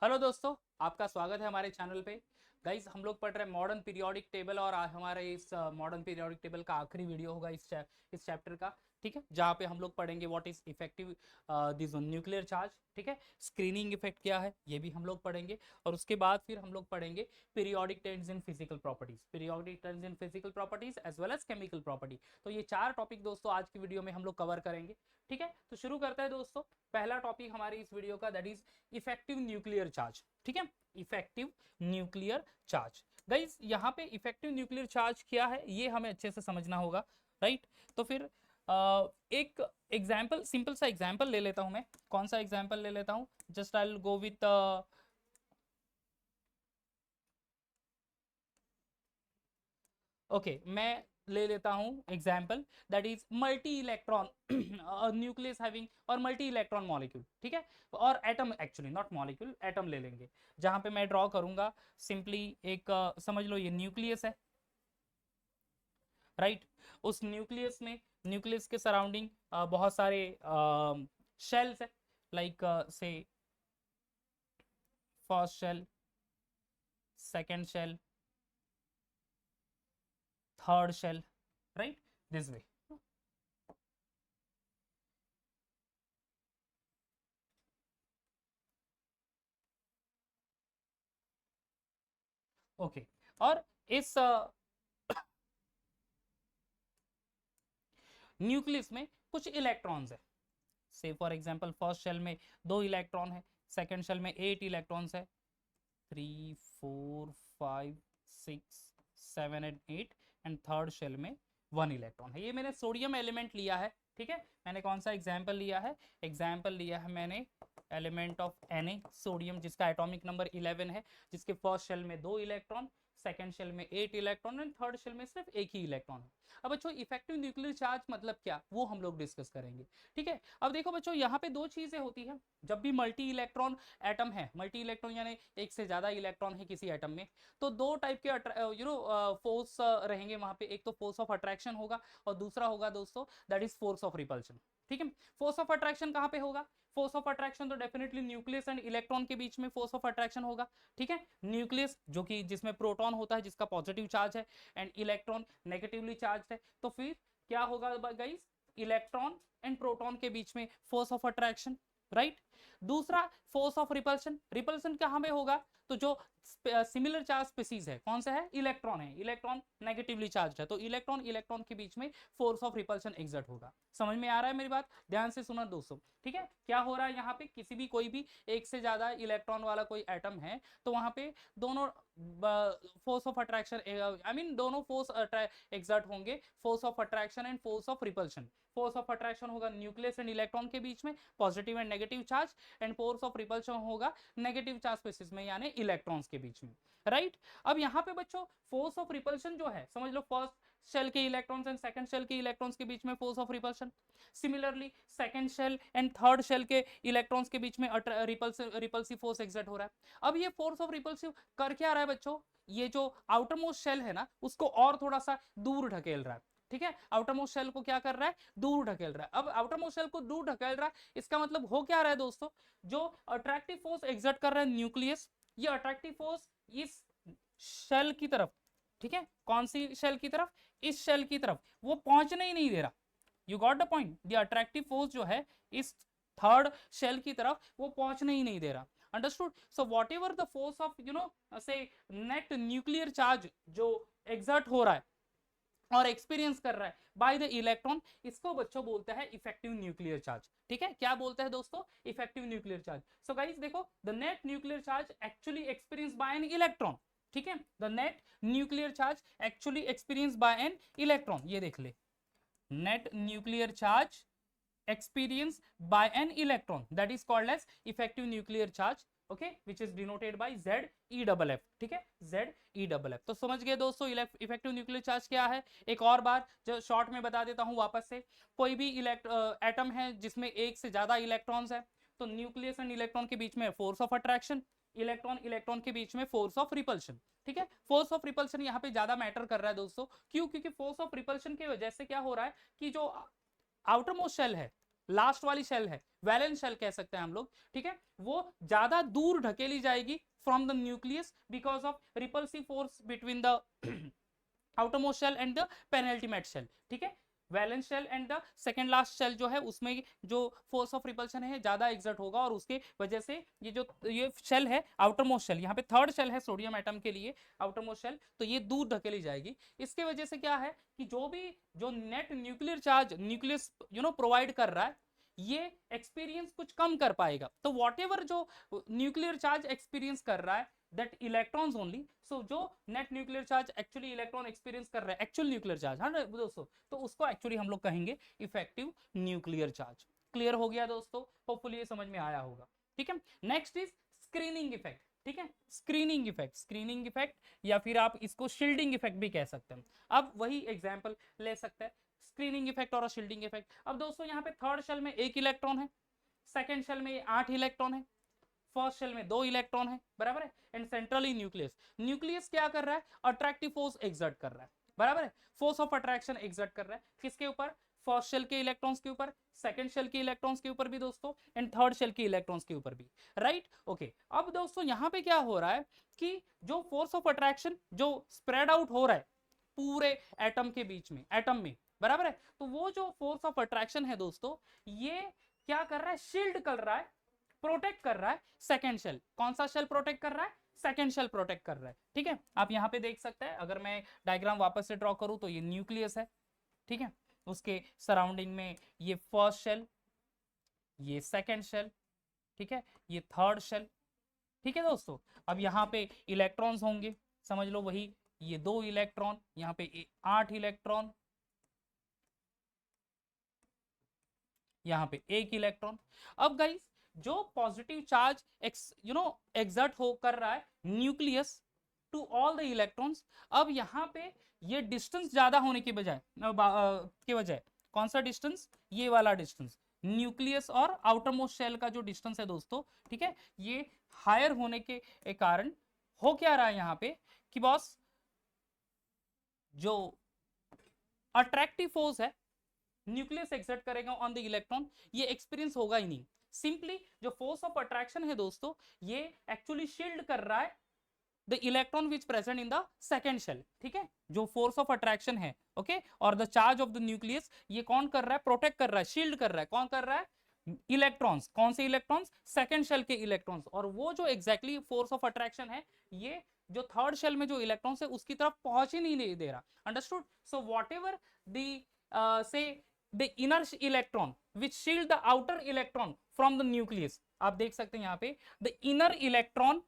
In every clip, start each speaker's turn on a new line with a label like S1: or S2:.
S1: Hello दोस्तों, आपका स्वागत है हमारे चैनल पे। गाइस, हम लोग पढ़ रहे हैं मॉडर्न पीरियोडिक टेबल और हमारे इस मॉडर्न पीरियोडिक टेबल का आखिरी वीडियो होगा इस चैप्टर का। ठीक है, जहाँ पे हम लोग पढ़ेंगे what is effective this nuclear charge. ठीक है, स्क्रीनिंग इफेक्ट क्या है ये भी हम लोग पढ़ेंगे। और उसके बाद फिर हम लोग पढ़ेंगे periodic trends in physical properties, periodic trends in physical properties as well as chemical property. तो ये चार टॉपिक दोस्तों आज की वीडियो में हम लोग कवर करेंगे। ठीक है, तो शुरू करते हैं दोस्तों। पहला टॉपिक हमारी इस वीडियो का that is effective nuclear charge. ठीक है, इफेक्टिव न्यूक्लियर चार्ज। गाइस, यहाँ पे इफेक्टिव न्यूक्लियर चार्ज क्या है ये हमें अच्छे से समझना होगा, राइट। तो फिर एक एग्जाम्पल, सिंपल सा एग्जाम्पल ले लेता हूं मैं। कौन सा एग्जाम्पल ले लेता हूं? Just I will go with okay, मैं ले लेता हूं example that is multi electron nucleus having और मल्टी इलेक्ट्रॉन मॉलिक्यूल। ठीक है, और atom, actually not molecule, atom ले लेंगे। जहां पे मैं ड्रॉ करूंगा सिंपली एक समझ लो ये न्यूक्लियस है, राइट। उस न्यूक्लियस में, न्यूक्लियस के सराउंडिंग बहुत सारे शेल्स है, like say first shell, second shell, third shell, right, this way. Okay, और इस न्यूक्लियस में कुछ इलेक्ट्रॉन्स है। से फॉर एग्जांपल फर्स्ट शेल में 2 इलेक्ट्रॉन है, सेकंड शेल में 8 इलेक्ट्रॉन्स है, 3 4 5 6 7 एंड 8, एंड थर्ड शेल में 1 इलेक्ट्रॉन है। ये मैंने सोडियम एलिमेंट लिया है। ठीक है, मैंने कौन सा एग्जाम्पल लिया है? एग्जाम्पल लिया है मैंने एलिमेंट ऑफ Na, सोडियम, जिसका एटॉमिक नंबर 11 है, जिसके फर्स्ट शेल में 2 इलेक्ट्रॉन, सेकेंड शेल में 8 इलेक्ट्रॉन एंड थर्ड शेल में सिर्फ एक ही इलेक्ट्रॉन है। अब बच्चों, इफेक्टिव न्यूक्लियर चार्ज मतलब क्या, वो हम लोग डिस्कस करेंगे। ठीक है, अब देखो बच्चों, यहाँ पे दो चीजें होती है। जब भी मल्टी इलेक्ट्रॉन एटम है, मल्टी इलेक्ट्रॉन यानी एक से ज्यादा इलेक्ट्रॉन है किसी एटम में, तो दो टाइप के फोर्स रहेंगे वहां पे। एक तो फोर्स ऑफ अट्रैक्शन होगा और दूसरा होगा दोस्तों that is force of repulsion. ठीक है, फोर्स ऑफ अट्रैक्शन कहाँ पे होगा? फोर्स ऑफ अट्रैक्शन तो डेफिनेटली न्यूक्लियस एंड इलेक्ट्रॉन के बीच में फोर्स ऑफ अट्रैक्शन होगा। ठीक है, न्यूक्लियस जो कि जिसमें प्रोटॉन होता है, जिसका पॉजिटिव चार्ज है, एंड इलेक्ट्रॉन नेगेटिवली चार्ज है। तो फिर क्या होगा गाइस? इलेक्ट्रॉन एंड प्रोटॉन के बीच में फोर्स ऑफ अट्रैक्शन, राइट। दूसरा फोर्स ऑफ रिपल्शन, रिपल्शन कहां में होगा? तो जो सिमिलर चार्ज स्पीसीज है, कौन सा है? इलेक्ट्रॉन है, इलेक्ट्रॉन नेगेटिवली चार्ज है, तो इलेक्ट्रॉन इलेक्ट्रॉन के बीच में फोर्स ऑफ रिपल्शन एग्जर्ट होगा। समझ में आ रहा है मेरी बात? ध्यान से सुना दोस्तों। ठीक है, क्या हो रहा है यहाँ पे? किसी भी कोई भी एक से ज्यादा इलेक्ट्रॉन वाला कोई एटम है, तो वहां पे दोनों force of attraction, I mean दोनों फोर्स एग्जर्ट होंगे, force of attraction and force of repulsion. Force of attraction होगा न्यूक्लियस एंड इलेक्ट्रॉन के बीच में, positive and negative charge, and force of repulsion होगा नेगेटिव चार्ज स्पेसिस में यानी electrons के बीच में, राइट। अब यहाँ पे बच्चों फोर्स ऑफ रिपल्शन जो है, समझ लो फर्स्ट शेल के इलेक्ट्रॉन्स एंड सेकंड शेल के इलेक्ट्रॉन्स के बीच में force of repulsion. Similarly second shell and third shell के इलेक्ट्रॉन्स के बीच में रिपल्सिव फोर्स एक्सर्ट हो रहा है। अब ये फोर्स ऑफ रिपल्सिव कर क्या रहा है बच्चों? ये जो आउटर मोस्ट शेल है ना, उसको और थोड़ा सा दूर ढकेल रहा है। ठीक है, आउटर मोस्ट शेल को क्या कर रहा है? दूर ढकेल रहा है। अब आउटर मोस्ट शेल को दूर ढकेल रहा है, इसका मतलब हो क्या रहा है दोस्तों? जो अट्रैक्टिव फोर्स एक्सर्ट कर रहा है न्यूक्लियस, ये अट्रैक्टिव फोर्स इस शेल की तरफ, ठीक है, कौन सी शेल की तरफ? इस शेल की तरफ, वो पहुंचने ही नहीं दे रहा। You got the point? The attractive force जो है इस थर्ड शेल की तरफ वो पहुंचने ही नहीं दे रहा। Understood? So what ever the force of से नेट न्यूक्लियर चार्ज जो एग्जर्ट हो रहा है और एक्सपीरियंस कर रहा है बाय द इलेक्ट्रॉन, इसको बच्चों बोलते हैं इफेक्टिव न्यूक्लियर चार्ज। ठीक है, क्या बोलते हैं दोस्तों? Effective nuclear charge. So guys देखो, the net nuclear charge actually experience by an electron. ठीक है, the net nuclear charge actually experience by an electron, ये देख ले, net nuclear charge experienced by an electron, that is called as effective nuclear charge, okay, which is denoted by ZeFF। ठीक है, ZeFF। तो समझ गए दोस्तों इफेक्टिव न्यूक्लियर चार्ज क्या है? एक और बार जो शॉर्ट में बता देता हूं वापस से। कोई भी एटम है जिसमें एक से ज्यादा इलेक्ट्रॉन्स है, तो न्यूक्लियस एंड इलेक्ट्रॉन के बीच में force of attraction, electron electron के बीच में फोर्स ऑफ रिपल्शन। ठीक है, फोर्स ऑफ रिपल्शन यहाँ पे ज्यादा मैटर कर रहा है दोस्तों। क्यों? क्योंकि फोर्स ऑफ रिपल्शन की वजह से क्या हो रहा है कि जो आउटर मोस्ट शेल है, लास्ट वाली शेल है, वैलेंस शेल कह सकते हैं हम लोग, ठीक है, वो ज्यादा दूर ढकेली जाएगी from the nucleus because of repulsive force between the outermost shell and the penultimate shell, ठीक है। Valence shell and the second last shell जो है उसमें जो फोर्स ऑफ रिपल्शन है ज्यादा एग्जर्ट होगा और उसके वजह से ये शेल है आउटर मोस्ट शेल, यहाँ पे थर्ड शेल है सोडियम एटम के लिए आउटर मोस्ट शेल, तो ये दूर धकेली जाएगी। इसके वजह से क्या है कि जो net nuclear charge nucleus provide कर रहा है ये एक्सपीरियंस कुछ कम कर पाएगा। तो वॉट एवर जो न्यूक्लियर चार्ज एक्सपीरियंस कर रहा है that electrons only, so जो net nuclear charge actually electron experience कर रहा है actual nuclear charge, हाँ दोस्तों, तो उसको actually हम लोग कहेंगे effective nuclear charge। क्लियर हो गया दोस्तों, होपफुली ये समझ में आया होगा, ठीक है। नेक्स्ट इज स्क्रीनिंग इफेक्ट, ठीक है, स्क्रीनिंग इफेक्ट या फिर आप इसको शील्डिंग इफेक्ट भी कह सकते हैं। अब वही एग्जांपल ले सकते हैं, स्क्रीनिंग इफेक्ट और शील्डिंग इफेक्ट। अब दोस्तों यहाँ पे थर्ड शेल में 1 इलेक्ट्रॉन है, सेकेंड शेल में 8 इलेक्ट्रॉन है, फर्स्ट शेल में 2 इलेक्ट्रॉन है, बराबर है, एंड सेंट्रली न्यूक्लियस क्या कर रहा है, अट्रैक्टिव फोर्स एक्सर्ट कर रहा है, बराबर है, फोर्स ऑफ अट्रैक्शन एक्सर्ट कर रहा है किसके ऊपर, फर्स्ट शेल के इलेक्ट्रॉन्स के ऊपर, सेकंड शेल के इलेक्ट्रॉन्स के ऊपर भी दोस्तों, एंड थर्ड शेल के इलेक्ट्रॉन्स के ऊपर भी, राइट, ओके। अब दोस्तों यहाँ पे क्या हो रहा है कि जो फोर्स ऑफ अट्रैक्शन जो स्प्रेड आउट हो रहा है पूरे एटम के बीच में, एटम में, बराबर है, तो वो जो फोर्स ऑफ अट्रैक्शन है दोस्तों ये क्या कर रहा है, शील्ड कर रहा है, प्रोटेक्ट कर रहा है सेकेंड शेल। कौन सा शेल प्रोटेक्ट कर रहा है, सेकेंड शेल प्रोटेक्ट कर रहा है, ठीक है। आप यहाँ पे देख सकते हैं, अगर मैं डायग्राम वापस से ड्रॉ करूं तो ये न्यूक्लियस है, ठीक है, उसके सराउंडिंग में ये फर्स्ट शेल, ये सेकेंड शेल, ठीक है, ये थर्ड शेल, ठीक है दोस्तों। अब यहाँ पे इलेक्ट्रॉन्स होंगे, समझ लो वही, ये 2 इलेक्ट्रॉन, यहाँ पे 8 इलेक्ट्रॉन, यहाँ पे 1 इलेक्ट्रॉन। अब गाइस जो पॉजिटिव चार्ज एक्सर्ट हो कर रहा है nucleus to all the electrons, अब यहाँ पे ये डिस्टेंस ज्यादा होने की बजाय कौन सा डिस्टेंस, ये वाला डिस्टेंस, न्यूक्लियस और आउटर मोस्ट शेल का जो डिस्टेंस है दोस्तों, ठीक है, ये हायर होने के कारण हो क्या रहा है यहाँ पे कि बॉस जो अट्रैक्टिव फोर्स है न्यूक्लियस एक्सर्ट करेगा ऑन द इलेक्ट्रॉन ये एक्सपीरियंस होगा ही नहीं। सिंपली जो फोर्स ऑफ अट्रैक्शन है दोस्तों ये एक्चुअली शील्ड कर रहा है the electron which present in the second shell, ठीक है, जो फोर्स ऑफ अट्रैक्शन है, ओके, और the charge of the nucleus ये कौन कर रहा है, प्रोटेक्ट कर रहा है, शील्ड कर रहा है, कौन कर रहा है, इलेक्ट्रॉन्स। कौन से इलेक्ट्रॉन्स, सेकेंड शेल के इलेक्ट्रॉन्स। और वो जो एग्जैक्टली फोर्स ऑफ अट्रैक्शन है ये जो थर्ड शेल में जो इलेक्ट्रॉन्स है उसकी तरफ पहुंच ही नहीं दे रहा, अंडरस्टूड। सो वॉट एवर से the inner electron which shield the outer electron from the nucleus, आप देख सकते हैं यहाँ पे the inner electron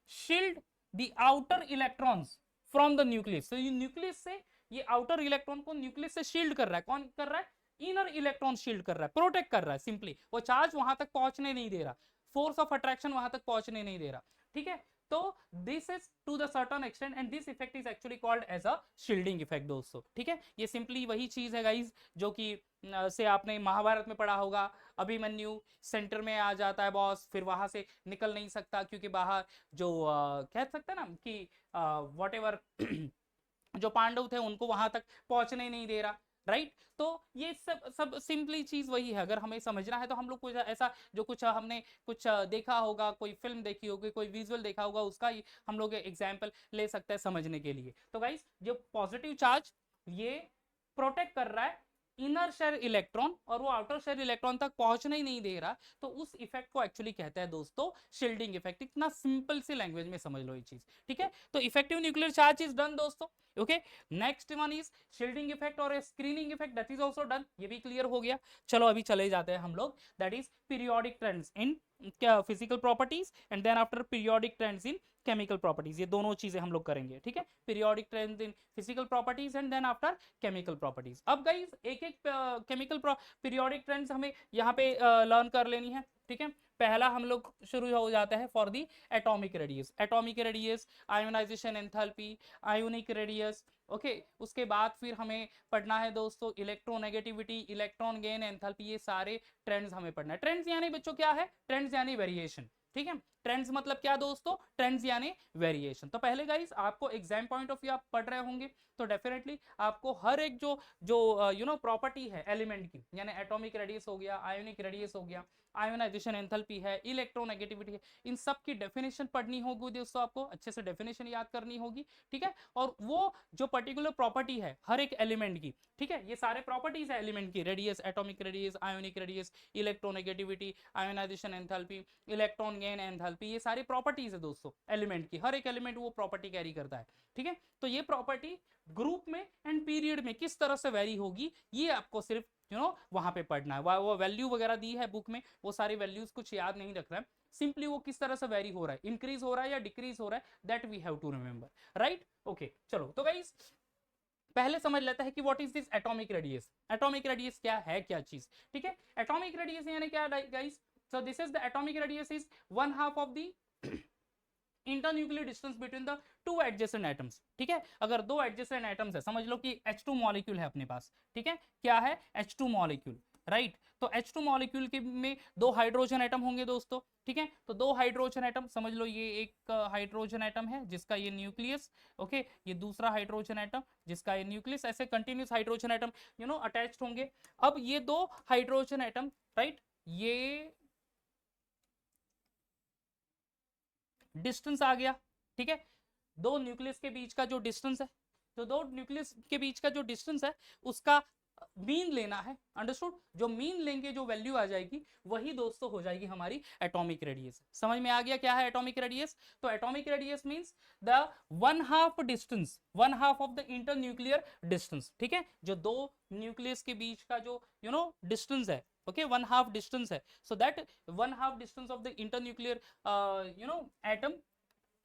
S1: shield the outer electrons from the nucleus, तो ये न्यूक्लियस से ये आउटर इलेक्ट्रॉन को न्यूक्लियस से शील्ड कर रहा है, कौन कर रहा है, इनर इलेक्ट्रॉन शील्ड कर रहा है, प्रोटेक्ट कर रहा है, सिंपली वो चार्ज वहां तक पहुंचने नहीं दे रहा, फोर्स ऑफ अट्रैक्शन वहां तक पहुंचने नहीं दे रहा, ठीक है। तो this is to the certain extent and this effect is actually called as a shielding effect दोस्तों, ठीक है। ये सिंपली वही चीज है गाइज जो कि से आपने महाभारत में पढ़ा होगा, अभिमन्यु सेंटर में आ जाता है बॉस, फिर वहां से निकल नहीं सकता क्योंकि बाहर जो कह सकते हैं ना कि वॉट एवर जो पांडव थे उनको वहां तक पहुंचने नहीं दे रहा, राइट। तो ये सब सिंपली चीज वही है, अगर हमें समझना है तो हम लोग कुछ ऐसा जो कुछ हमने कुछ देखा होगा, कोई फिल्म देखी होगी, कोई विजुअल देखा होगा, उसका ही हम लोग एग्जाम्पल ले सकते हैं समझने के लिए। तो गाइस जो पॉजिटिव चार्ज ये प्रोटेक्ट कर रहा है इनर शेल इलेक्ट्रॉन और वो आउटर शेल इलेक्ट्रॉन तक पहुंचने ही नहीं दे रहा, तो उस इफेक्ट को एक्चुअली कहते हैं दोस्तों शील्डिंग इफेक्ट। इतना सिंपल सी लैंग्वेज में समझ लो ये चीज, ठीक है। तो effective nuclear charge is done दोस्तों, okay. Next one is shielding effect और screening effect, that is also done, ये भी क्लियर हो गया। चलो अभी चले जाते हैं हम लोग, that is periodic trends in physical properties and then after periodic trends in chemical properties, ये दोनों चीजें हम लोग करेंगे, ठीक है। Periodic trends in physical properties and then after chemical properties. अब गाइस एक एक केमिकल पीरियोडिक ट्रेंड्स हमें यहाँ पे लर्न कर लेनी है, ठीक है। पहला हम लोग शुरू हो जाता है for the atomic radius, ionisation enthalpy, ionic radius, okay. उसके बाद फिर हमें पढ़ना है दोस्तों इलेक्ट्रोनेगेटिविटी, इलेक्ट्रॉन गेन, एंथैल्पी, ये सारे ट्रेंड्स हमें पढ़ना है। ट्रेंड्स यानी बच्चों क्या है, ट्रेंड्स यानी वेरिएशन, ठीक है। ट्रेंड्स मतलब क्या दोस्तों, ट्रेंड्स यानी वेरिएशन। तो पहले गाइस आपको एग्जाम पॉइंट ऑफ व्यू आप पढ़ रहे होंगे तो डेफिनेटली आपको हर एक जो जो यू नो प्रॉपर्टी है एलिमेंट की, यानी एटॉमिक रेडियस हो गया, आयोनिक रेडियस हो गया, आयोनाइजेशन एंथैल्पी है, इलेक्ट्रोनेगेटिविटी है, इन सब की डेफिनेशन पढ़नी होगी दोस्तों, आपको अच्छे से डेफिनेशन याद करनी होगी, ठीक है। और वो जो पर्टिकुलर प्रॉपर्टी है हर एक एलिमेंट की, ठीक है, ये सारे प्रॉपर्टीज है एलिमेंट की, radius, atomic radius, ionic radius, electronegativity, ionisation enthalpy, electron gain enthalpy, ये सारी प्रॉपर्टीज है दोस्तों एलिमेंट की, हर एक एलिमेंट वो प्रॉपर्टी कैरी करता है, ठीक है। तो ये प्रॉपर्टी ग्रुप में एंड पीरियड में किस तरह से वेरी होगी, ये आपको सिर्फ वहां पे पढ़ना है। वो वैल्यू वगैरह दी है बुक में, वो सारी वैल्यूज कुछ याद नहीं रखना है, सिंपली वो किस तरह से वेरी हो रहा है, इंक्रीज हो रहा है या डिक्रीज हो रहा है, that we have to remember, right. Okay चलो, तो गाइस पहले समझ लेते हैं कि what is this atomic radius. Atomic radius क्या है, क्या चीज, ठीक है। एटॉमिक रेडियस यानी क्या guys, so this is the atomic radius is 1/2 of the internuclear distance between the two adjacent atoms, ठीक है। अगर दो एडजेसेंट एटम्स है, समझ लो कि H2 मॉलिक्यूल है अपने पास, ठीक है, क्या है H2 मॉलिक्यूल, राइट। तो H2 मॉलिक्यूल के में दो हाइड्रोजन एटम होंगे दोस्तों, ठीक है। तो दो हाइड्रोजन एटम, समझ लो ये एक हाइड्रोजन एटम है जिसका ये न्यूक्लियस, ओके, ये दूसरा हाइड्रोजन एटम जिसका ये न्यूक्लियस, ऐसे कंटिन्यूस हाइड्रोजन एटम अटैच्ड होंगे। अब ये दो हाइड्रोजन एटम, राइट, ये डिस्टेंस आ गया, ठीक है, दो न्यूक्लियस के बीच का जो डिस्टेंस है, तो दो न्यूक्लियस के बीच का जो डिस्टेंस है उसका मीन लेना है, अंडरस्टूड। जो मीन लेंगे, जो वैल्यू आ जाएगी वही दोस्तों हो जाएगी हमारी एटॉमिक रेडियस। समझ में आ गया क्या है एटॉमिक रेडियस। तो atomic radius means the 1/2 distance, 1/2 of the inter nuclear distance, ठीक है, जो दो न्यूक्लियस के बीच का जो डिस्टेंस है, okay, 1/2 distance है, so that 1/2 distance of the internuclear atom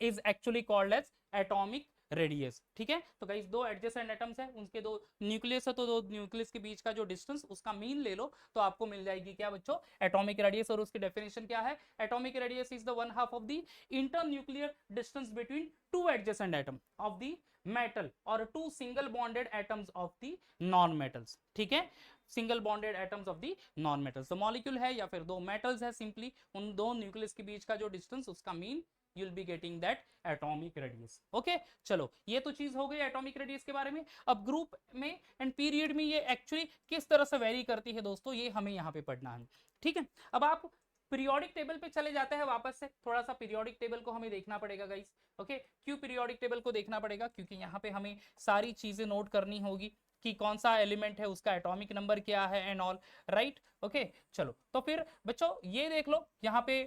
S1: is actually called as atomic radius, ठीक है। तो गाइस दो एडजेसेंट एटम्स है, उनके दो न्यूक्लियस है, तो दो न्यूक्लियस के बीच का जो डिस्टेंस उसका मीन ले लो तो आपको मिल जाएगी क्या बच्चों, एटॉमिक रेडियस। और उसकी डेफिनेशन क्या है, atomic radius is the 1/2 of the internuclear distance between two adjacent atom of the metal और two single bonded atoms of the non metals, ठीक है, single bonded atoms of the non metals. तो molecule है या फिर दो metals है, simply उन दो न्यूक्लियस के बीच का जो डिस्टेंस उसका mean you'll be getting that atomic radius। okay, चलो ये तो चीज हो गई एटॉमिक रेडियस के बारे में। अब ग्रुप में एंड पीरियड में ये एक्चुअली किस तरह से वेरी करती है दोस्तों, ये हमें यहाँ पे पढ़ना है, ठीक है। अब आप पीरियोडिक टेबल पे चले जाते हैं वापस से, थोड़ा सा पीरियोडिक टेबल को हमें देखना पड़ेगा गाइस, ओके। क्यों पीरियोडिक टेबल को देखना पड़ेगा, क्योंकि यहाँ पे हमें सारी चीजें नोट करनी होगी कि कौन सा एलिमेंट है, उसका एटॉमिक नंबर क्या है एंड ऑल, राइट। ओके चलो, तो फिर बच्चों ये देख लो यहाँ पे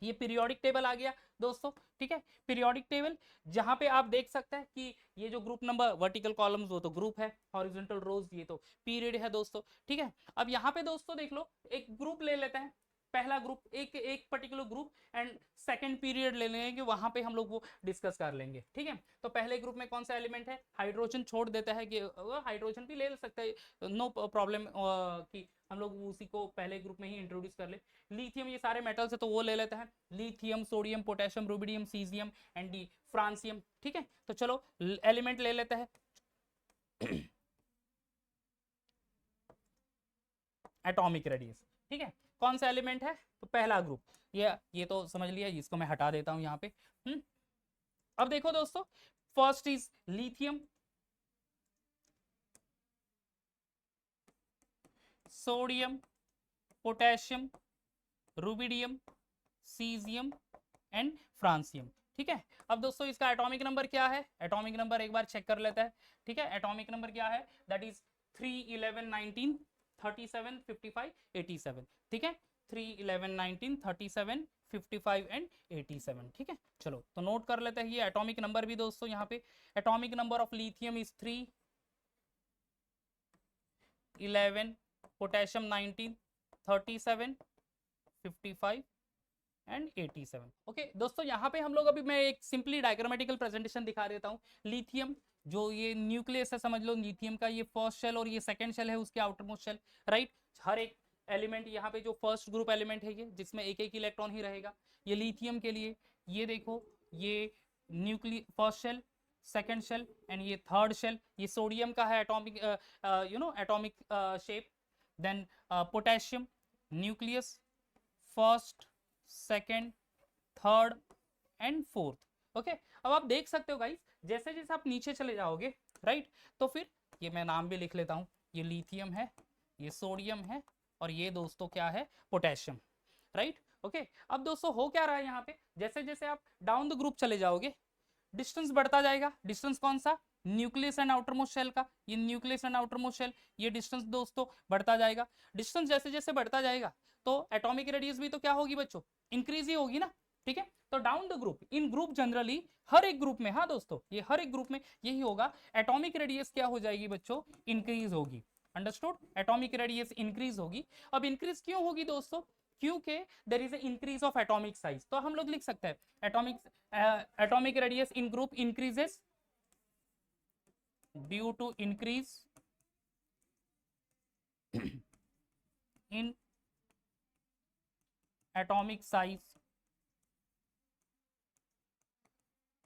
S1: ये पीरियोडिक टेबल आ गया दोस्तों, ठीक है। पीरियोडिक टेबल जहां पे आप देख सकते हैं कि ये जो ग्रुप नंबर वर्टिकल कॉलम्स वो तो ग्रुप है, हॉरिजॉन्टल रोज ये तो पीरियड है दोस्तों, ठीक है। अब यहाँ पे दोस्तों देख लो, एक ग्रुप ले लेते हैं, पहला ग्रुप, एक particular group and second period ले लेंगे, वहां पे हम लोग वो डिस्कस कर लेंगे, ठीक है। तो पहले ग्रुप में कौन सा एलिमेंट है, हाइड्रोजन छोड़ देता है कि हाइड्रोजन भी ले सकते हैं, नो प्रॉब्लम कि हम लोग उसी को पहले ग्रुप में ही इंट्रोड्यूस कर ले। लिथियम, ये सारे मेटल्स है तो वो ले लेते हैं, lithium, sodium, potassium, rubidium, caesium and D francium, ठीक है। तो चलो एलिमेंट ले लेते हैं एटॉमिक रेडियस, ठीक है। कौन सा एलिमेंट है, तो पहला ग्रुप, ये तो समझ लिया, इसको मैं हटा देता हूं यहाँ पे। अब देखो दोस्तों, first is lithium, sodium, potassium, rubidium, caesium and francium, ठीक है। अब दोस्तों इसका एटॉमिक नंबर क्या है, एटॉमिक नंबर एक बार चेक कर लेते हैं, ठीक है। एटॉमिक नंबर क्या है, दैट इज 3, 11, 19, 37, 55, 87, ठीक है। 3, 11, 19, 37, 55 एंड 87, ठीक है। चलो तो नोट कर लेते हैं ये एटॉमिक नंबर भी दोस्तों। यहाँ पे atomic number of lithium is 3, 11, potassium 19, 37, 55 and 87, okay दोस्तों। यहाँ पे हम लोग अभी मैं एक सिंपली डायग्रामेटिकल प्रेजेंटेशन दिखा देता हूँ। लिथियम जो ये न्यूक्लियस है, समझ लो लिथियम का ये फर्स्ट शेल और ये सेकंड शेल है उसके आउटर मोस्ट शेल, राइट। हर एक एलिमेंट यहाँ पे जो फर्स्ट ग्रुप एलिमेंट है ये, जिसमें एक एक इलेक्ट्रॉन ही रहेगा, ये लिथियम के लिए ये देखो, ये nucleus first shell, second shell and ये थर्ड शेल। ये सोडियम का है atomic atomic shape. Then potassium, nucleus, first, second, third and fourth. Okay, अब आप देख सकते हो गाइस, जैसे जैसे आप नीचे चले जाओगे, राइट, तो फिर ये मैं नाम भी लिख लेता हूँ, ये लिथियम है, ये सोडियम है, और ये दोस्तों क्या है, पोटेशियम, राइट। ओके, अब दोस्तों हो क्या रहा है यहाँ पे, जैसे जैसे आप डाउन द ग्रुप चले जाओगे, डिस्टेंस बढ़ता जाएगा। डिस्टेंस कौन सा, nucleus and outer most shell का, ये nucleus and outer most shell, ये डिस्टेंस दोस्तों बढ़ता जाएगा। डिस्टेंस जैसे जैसे बढ़ता जाएगा तो एटॉमिक रेडियस भी तो क्या होगी बच्चों, इंक्रीज ही होगी ना, ठीक है। तो down the group, in group generally हर एक ग्रुप में, हाँ दोस्तों, ये हर एक ग्रुप में यही होगा, एटॉमिक रेडियस क्या हो जाएगी बच्चों, इंक्रीज होगी। अंडरस्टूड, एटॉमिक रेडियस इंक्रीज होगी। अब इंक्रीज क्यों होगी दोस्तों, क्योंकि there is increase of atomic size. तो हम लोग लिख सकते हैं atomic radius in group increases due to increase in atomic size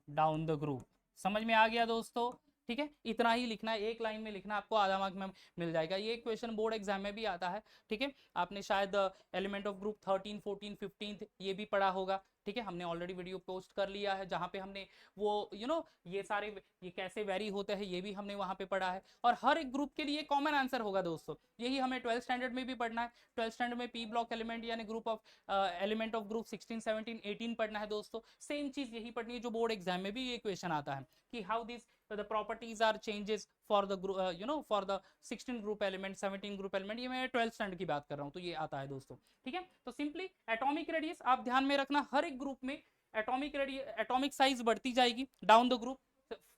S1: down the group. समझ में आ गया दोस्तों, ठीक है, इतना ही लिखना है, एक लाइन में लिखना, आपको आधा मार्क में मिल जाएगा। ये क्वेश्चन बोर्ड एग्जाम में भी आता है, ठीक है। आपने शायद एलिमेंट ऑफ ग्रुप 13, 14, 15 ये भी पढ़ा होगा, ठीक है। हमने ऑलरेडी वीडियो पोस्ट कर लिया है जहाँ पे हमने वो ये सारे ये कैसे वेरी होते हैं ये भी हमने वहाँ पे पढ़ा है। और हर एक ग्रुप के लिए कॉमन आंसर होगा दोस्तों, यही हमें 12th स्टैंडर्ड में भी पढ़ना है। 12th स्टैंडर्ड में पी ब्लॉक एलिमेंट यानी group of element of group 16, 17, 18 पढ़ना है दोस्तों। सेम चीज यही पढ़नी है जो बोर्ड एग्जाम में भी ये क्वेश्चन आता है कि how this the properties are changes for the group for the 16 group element, 17 group element, ये मैं 12th स्टैंडर्ड की बात कर रहा हूँ, तो ये आता है दोस्तों, ठीक है। तो सिंपली एटॉमिक रेडियस आप ध्यान में रखना, हर एक ग्रुप में एटॉमिक साइज बढ़ती जाएगी डाउन द ग्रुप,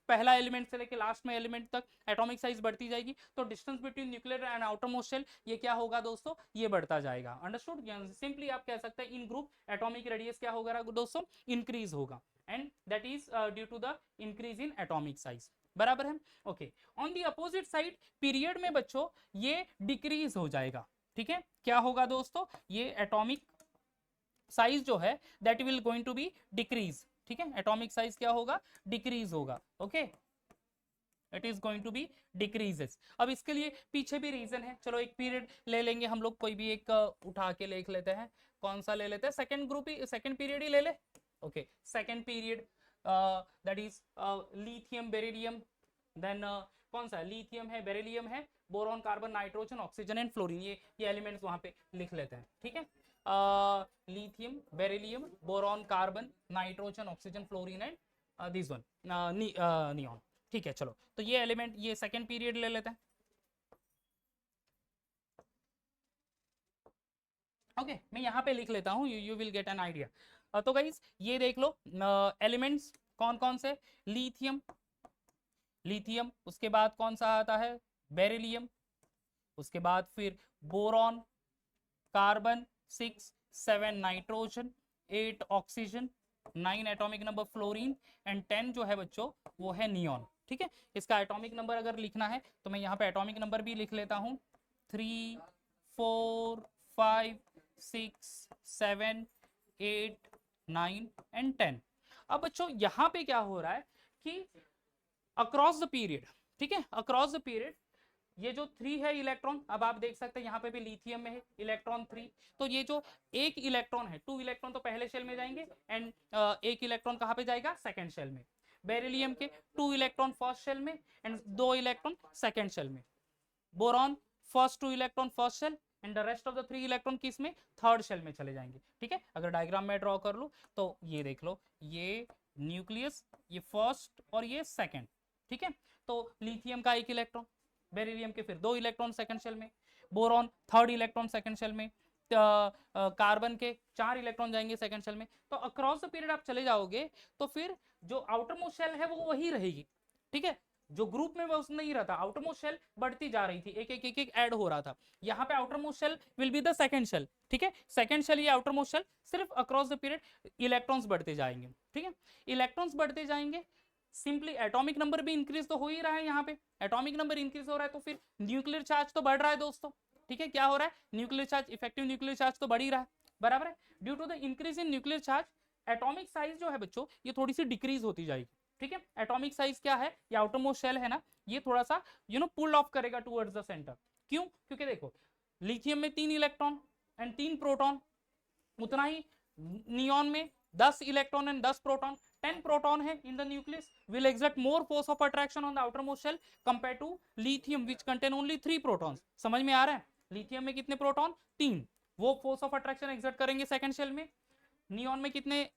S1: पहला एलिमेंट से लेके लास्ट में एलिमेंट तक एटॉमिक साइज बढ़ती जाएगी। तो distance between nuclear and outer most shell ये क्या होगा दोस्तों, ये बढ़ता जाएगा। अंडरस्टूड, सिंपली आप कह सकते हैं इन ग्रुप एटॉमिक रेडियस क्या होगा दोस्तों, इंक्रीज होगा, and that is due to the increase in atomic size, बराबर है। Okay, on the opposite side period में बच्चों ये डिक्रीज हो जाएगा, ठीक है। क्या होगा दोस्तों, ये एटॉमिक साइज जो है that will going to be decrease, ठीक है। एटॉमिक साइज क्या होगा, डिक्रीज होगा, okay, it is going to be decreases. अब इसके लिए पीछे भी रीजन है, चलो एक पीरियड ले लेंगे हम लोग, कोई भी एक उठा के लिख लेते हैं, कौन सा ले लेते हैं, सेकंड ग्रुप ही, सेकंड पीरियड ही ले ले। Okay, second period that is lithium beryllium, then कौन सा लिथियम है, बेरिलियम है, boron, carbon, nitrogen, oxygen and fluorine, ये एलिमेंट्स वहां पे लिख लेते हैं, ठीक है। Lithium, beryllium, boron, carbon, nitrogen, oxygen, fluorine and this one neon, ठीक है। चलो तो ये एलिमेंट, ये सेकंड पीरियड ले लेते हैं। ओके, मैं यहाँ पे लिख लेता हूँ, you will get an idea. तो गाइस ये देख लो एलिमेंट्स कौन कौन से, लिथियम, लिथियम, उसके बाद कौन सा आता है, बेरिलियम, उसके बाद फिर boron, carbon, 6, 7 nitrogen, 8 oxygen, 9 atomic number fluorine and 10 जो है बच्चों वो है नियॉन, ठीक है। इसका एटॉमिक नंबर अगर लिखना है तो मैं यहाँ पे एटॉमिक नंबर भी लिख लेता हूँ, 3, 4, 5, 6, 7, 8, 9 एंड 10। अब बच्चों यहाँ पे क्या हो रहा है कि अक्रॉस द पीरियड, ठीक है, अक्रॉस द पीरियड ये जो 3 है इलेक्ट्रॉन, अब आप देख सकते हैं यहाँ पे भी लिथियम में है इलेक्ट्रॉन 3, तो ये जो एक इलेक्ट्रॉन है, 2 इलेक्ट्रॉन तो पहले शेल में जाएंगे एंड एक इलेक्ट्रॉन कहाँ पे जाएगा, सेकंड शेल में। बेरिलियम के 2 इलेक्ट्रॉन फर्स्ट शेल में एंड 2 इलेक्ट्रॉन सेकंड शेल में। Boron first 2 electron first shell and the rest of the 3 electron किस में, थर्ड शेल में चले जाएंगे, ठीक है। अगर डायग्राम में ड्रॉ कर लूँ तो ये देख लो, ये न्यूक्लियस, ये फर्स्ट और ये सेकंड, ठीक है। तो लिथियम का 1 इलेक्ट्रॉन, बेरिलियम के फिर 2 इलेक्ट्रॉन सेकंड शेल में, boron third electron second shell में, कार्बन के 4 इलेक्ट्रॉन जाएंगे सेकंड शेल में। तो अक्रॉस द पीरियड आप चले जाओगे तो फिर जो आउटर मोस्ट शेल है वो वही रहेगी, ठीक है। जो ग्रुप में वो नहीं रहता, आउटर मोस्ट शेल बढ़ती जा रही थी, एक एक एक एक ऐड हो रहा था। यहाँ पे outer most shell will be the second shell, ठीक है। सेकंड शेल ये आउटर मोस्ट शेल, सिर्फ अक्रॉस द पीरियड इलेक्ट्रॉन्स बढ़ते जाएंगे, ठीक है। इलेक्ट्रॉन्स बढ़ते जाएंगे, सिंपली एटॉमिक नंबर भी इंक्रीज तो हो ही रहा है, यहाँ पे एटॉमिक नंबर इंक्रीज हो रहा है तो फिर न्यूक्लियर चार्ज तो बढ़ रहा है दोस्तों, ठीक है। क्या हो रहा है, nuclear charge, effective nuclear charge तो बढ़ ही रहा है, बराबर है। Due to the increase in nuclear charge atomic size जो है बच्चों ये थोड़ी सी डिक्रीज होती जाएगी, ठीक है। एटॉमिक साइज क्या है, ये आउटरमोस्ट शेल है ना, ये थोड़ा सा पुल ऑफ करेगा टुवर्ड्स द सेंटर। क्यों, क्योंकि देखो लिथियम में 3 इलेक्ट्रॉन एंड 3 प्रोटॉन, उतना ही नियॉन में 10 इलेक्ट्रॉन एंड 10 प्रोटॉन, 10 प्रोटॉन है in the nucleus, will exert more force of attraction on the outer most shell compare to lithium which contain only 3 protons. समझ में आ रहा है? लिथियम में कितने प्रोटॉन? 3, वो फोर्स ऑफ अट्रैक्शन एक्सर्ट करेंगे second shell में। नियॉन में कितने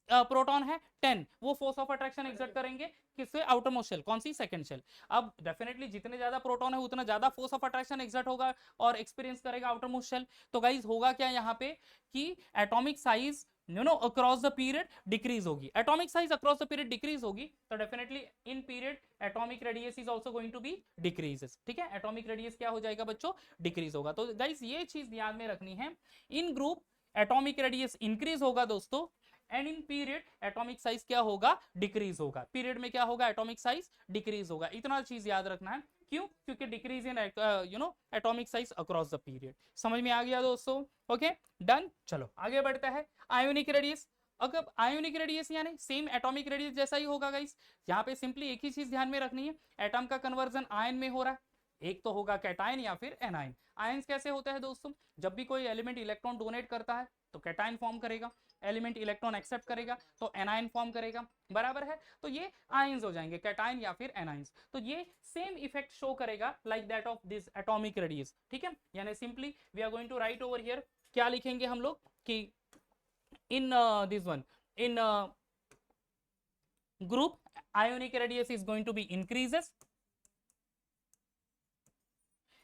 S1: प्रोटॉन है? 10, वो फोर्स ऑफ अट्रैक्शन एक्सर्ट करेंगे किससे? आउटर मोस्ट शेल, कौन सी? Second shell. अब डेफिनेटली जितने ज्यादा प्रोटॉन है उतना ज्यादा फोर्स ऑफ अट्रैक्शन एक्सर्ट होगा और एक्सपीरियंस करेगा आउटर मोस्ट शेल। तो गाइज होगा क्या यहाँ पे कि atomic size across the period decrease होगी, atomic size across the period decrease होगी, तो definitely in period atomic radius is also going to be decreases. ठीक है, एटॉमिक रेडियस क्या हो जाएगा बच्चों? डिक्रीज होगा। तो गाइज ये चीज ध्यान में रखनी है, इन ग्रुप एटॉमिक रेडियस इंक्रीज होगा दोस्तों, and in period atomic size क्या होगा? डिक्रीज होगा। पीरियड में क्या होगा? एटॉमिक साइज डिक्रीज होगा। इतना चीज याद रखना है। क्यों? क्योंकि decrease in atomic size across the period. समझ में आ गया दोस्तों? Okay done. चलो आगे बढ़ता है। आयोनिक रेडियस, अगर आयोनिक रेडियस यानी सेम एटॉमिक रेडियस जैसा ही होगा गाइस। यहाँ पे सिंपली एक ही चीज ध्यान में रखनी है, एटम का कन्वर्जन आयन में हो रहा है, एक तो होगा कैटायन या फिर एनायन। आयंस कैसे होते हैं दोस्तों? जब भी कोई एलिमेंट इलेक्ट्रॉन डोनेट करता है तो कैटायन फॉर्म करेगा, एलिमेंट इलेक्ट्रॉन एक्सेप्ट करेगा तो एनायन फॉर्म करेगा, बराबर है? तो ये आयंस हो जाएंगे, कैटायन या फिर एनायंस। तो ये सेम इफेक्ट शो करेगा like that of this atomic radius. ठीक है, यानी simply we are going to write over here, क्या लिखेंगे हम लोग कि in this one, in group ionic radius is going to be increases,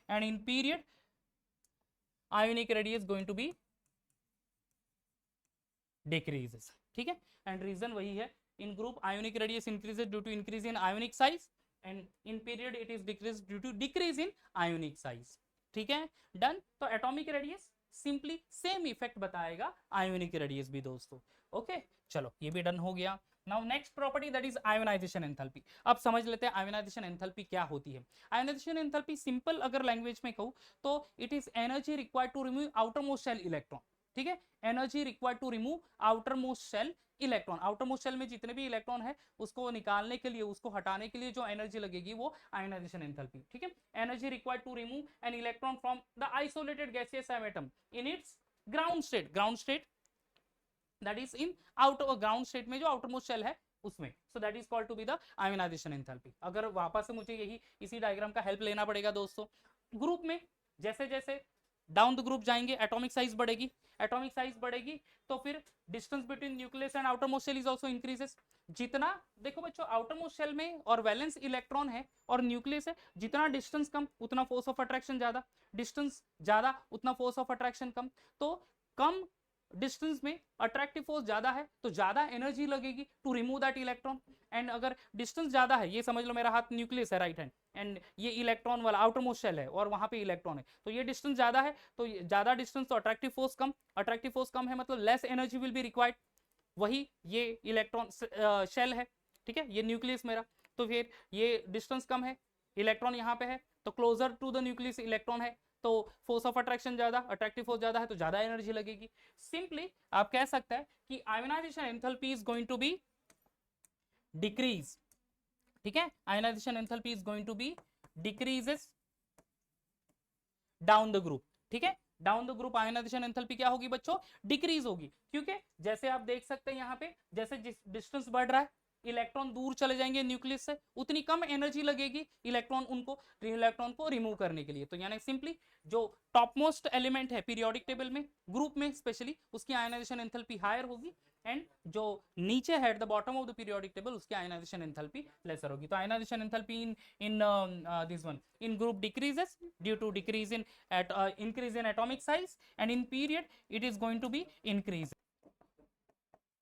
S1: and in period ionic radius going to be decreases. ठीक है, and reason वही है, in group ionic radius increases due to increase in ionic size, and in period it is decreased due to decrease in ionic size. ठीक है, done. तो atomic radius simply same effect बताएगा ionic radius भी दोस्तों। Okay चलो ये भी done हो गया। Now next property that is ionization enthalpy. अब समझ लेते हैं आयोनाइजेशन एंथैल्पी क्या होती है। आयोनाइजेशन एंथैल्पी सिंपल अगर लैंग्वेज में कहूँ तो it is energy required to remove outer most shell electron. ठीक है, energy required to remove outer most shell electron. Outer most shell में जितने भी इलेक्ट्रॉन है उसको निकालने के लिए, उसको हटाने के लिए जो एनर्जी लगेगी वो आयोनाइजेशन एंथैल्पी। ठीक है, energy required to remove an electron from the isolated gaseous atom in its ground state, ground state that is in outer ground state में जो आउटर मोस्ट शेल है उसमें। So that is called to be the ionization enthalpy. अगर वापस से मुझे यही इसी डायग्राम का हेल्प लेना पड़ेगा दोस्तों, ग्रुप में जैसे जैसे डाउन द ग्रुप जाएंगे एटॉमिक साइज बढ़ेगी, एटॉमिक साइज बढ़ेगी तो फिर distance between nucleus and outer most shell is also increases. जितना देखो बच्चों आउटर मोस्ट शेल में और वैलेंस इलेक्ट्रॉन है और न्यूक्लियस है, जितना डिस्टेंस कम उतना फोर्स ऑफ अट्रैक्शन ज्यादा, डिस्टेंस ज्यादा उतना फोर्स ऑफ अट्रैक्शन कम। तो कम डिस्टेंस में अट्रैक्टिव फोर्स ज्यादा है तो ज्यादा एनर्जी लगेगी to remove that electron. And अगर डिस्टेंस ज्यादा है, ये समझ लो मेरा हाथ न्यूक्लियस है राइट हैंड, एंड ये इलेक्ट्रॉन वाला आउटर मोस्ट शेल है और वहां पे इलेक्ट्रॉन है, तो ये डिस्टेंस ज्यादा है तो ज्यादा डिस्टेंस तो अट्रैक्टिव फोर्स कम, अट्रैक्टिव फोर्स कम है मतलब less energy will be required. वही ये इलेक्ट्रॉन शेल है, ठीक है, ये न्यूक्लियस मेरा, तो फिर ये डिस्टेंस कम है, इलेक्ट्रॉन यहाँ पे है तो closer to the nucleus electron है तो फोर्स ऑफ अट्रैक्शन ज्यादा, अट्रैक्टिव फोर्स ज्यादा है तो ज्यादा एनर्जी लगेगी। सिंपली आप कह सकते हैं कि ionization enthalpy is going to be decrease. ठीक है, ionization enthalpy is going to be decreases down the group. ठीक है, down the group ionization enthalpy क्या होगी बच्चों? डिक्रीज होगी, क्योंकि जैसे आप देख सकते हैं यहाँ पे जैसे डिस्टेंस बढ़ रहा है, इलेक्ट्रॉन दूर चले जाएंगे न्यूक्लियस से, उतनी कम एनर्जी लगेगी इलेक्ट्रॉन को रिमूव करने के लिए। तो यानी सिंपली जो टॉप मोस्ट एलिमेंट है पीरियोडिक टेबल में, ग्रुप में स्पेशली, उसकी आयोनाइजेशन एंथैल्पी हायर होगी, एंड जो नीचे है at the bottom of the periodic table उसकी आयोनाइजेशन एंथैल्पी लेसर होगी। तो ionization enthalpy in this one in group decreases due to decrease in increase in atomic size, and in period it is going to be increase.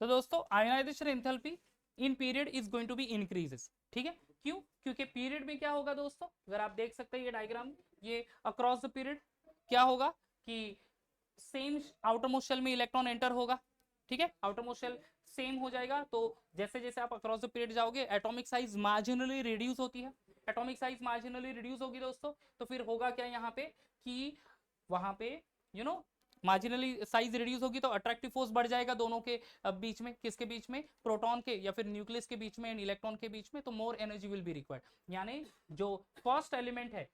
S1: तो दोस्तों ionization enthalpy in period is going to be increases. ठीक है, क्यों? क्योंकि period में क्या होगा दोस्तों, अगर आप देख सकते हैं ये डायग्राम, ये अक्रॉस द पीरियड क्या होगा कि सेम आउटर मोस्ट शेल में इलेक्ट्रॉन एंटर होगा। ठीक है, आउटर मोस्ट शेल सेम हो जाएगा, तो जैसे जैसे आप अक्रॉस द पीरियड जाओगे एटॉमिक साइज मार्जिनली रिड्यूस होती है, एटॉमिक साइज मार्जिनली रिड्यूस होगी दोस्तों, तो फिर होगा क्या यहाँ पे कि वहां पे मार्जिनली साइज रिड्यूस होगी तो अट्रैक्टिव फोर्स बढ़ जाएगा दोनों के बीच में, किसके बीच में? प्रोटॉन के या फिर न्यूक्लियस के बीच में एंड इलेक्ट्रॉन के बीच में, तो more energy will be required. यानी जो फर्स्ट एलिमेंट है